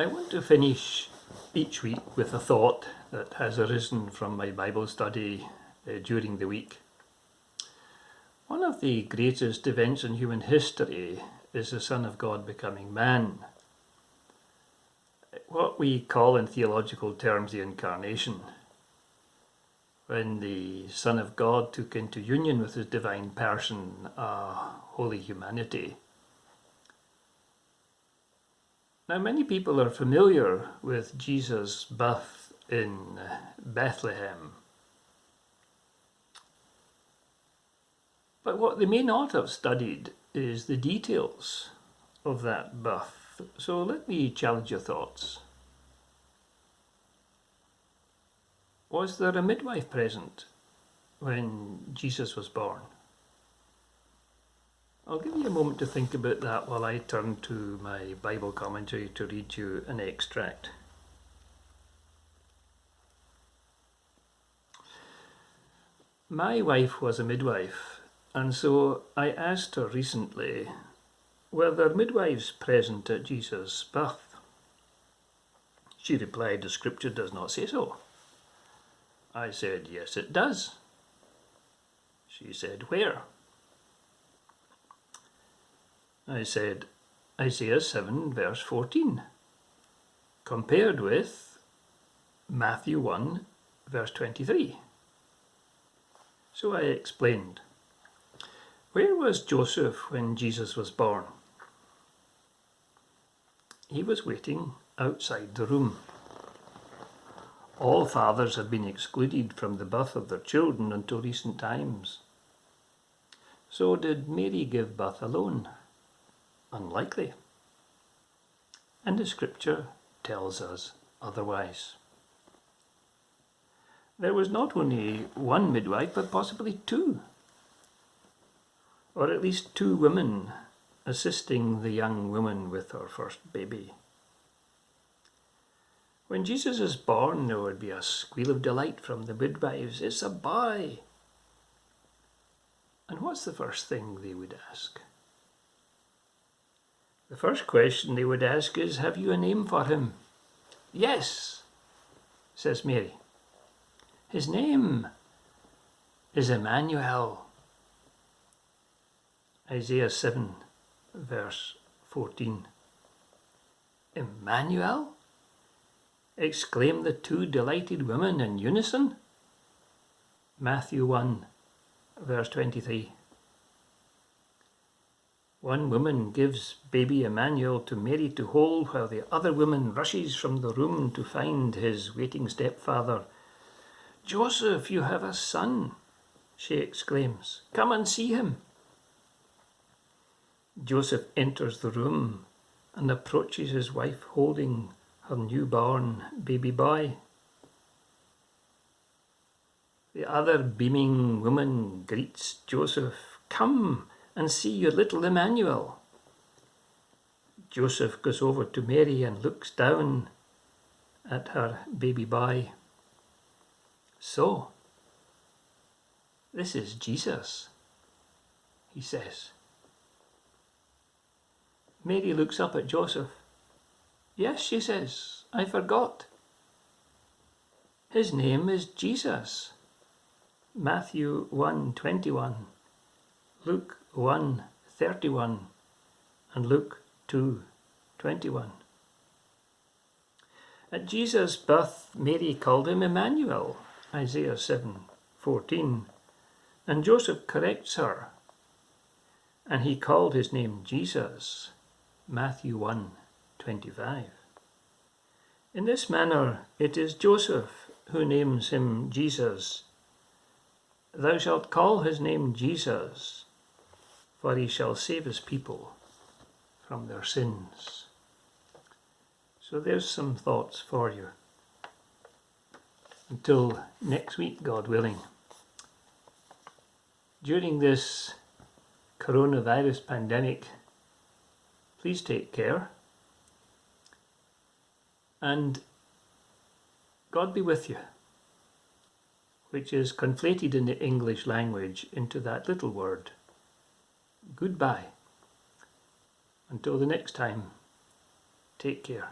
I want to finish each week with a thought that has arisen from my Bible study during the week. One of the greatest events in human history is the Son of God becoming man. What we call in theological terms the Incarnation. When the Son of God took into union with his divine person a holy humanity. Now, many people are familiar with Jesus' birth in Bethlehem. But what they may not have studied is the details of that birth. So let me challenge your thoughts. Was there a midwife present when Jesus was born? I'll give you a moment to think about that while I turn to my Bible commentary to read you an extract. My wife was a midwife, and so I asked her recently, were there midwives present at Jesus' birth? She replied, the scripture does not say so. I said, yes, it does. She said, where? I said, Isaiah 7 verse 14, compared with Matthew 1 verse 23. So I explained, where was Joseph when Jesus was born? He was waiting outside the room. All fathers had been excluded from the birth of their children until recent times. So did Mary give birth alone? Unlikely. And the scripture tells us otherwise. There was not only one midwife, but possibly two. Or at least two women assisting the young woman with her first baby. When Jesus is born, there would be a squeal of delight from the midwives. It's a boy! And what's the first thing they would ask? The first question they would ask is, have you a name for him? Yes, says Mary. His name is Emmanuel. Isaiah 7 verse 14. Emmanuel? Exclaimed the two delighted women in unison. Matthew 1 verse 23. One woman gives baby Emmanuel to Mary to hold while the other woman rushes from the room to find his waiting stepfather. Joseph, you have a son, she exclaims. Come and see him. Joseph enters the room and approaches his wife holding her newborn baby boy. The other beaming woman greets Joseph. Come and see your little Emmanuel. Joseph goes over to Mary and looks down at her baby boy. So, this is Jesus, he says. Mary looks up at Joseph. Yes, she says, I forgot. His name is Jesus. Matthew 1:21, Luke 1:31, and Luke 2:21. At Jesus' birth, Mary called him Emmanuel, Isaiah 7:14, and Joseph corrects her, and he called his name Jesus, Matthew 1:25. In this manner, it is Joseph who names him Jesus. Thou shalt call his name Jesus, for he shall save his people from their sins. So there's some thoughts for you. Until next week, God willing. During this coronavirus pandemic, please take care. And God be with you, which is conflated in the English language into that little word, goodbye. Until the next time, take care.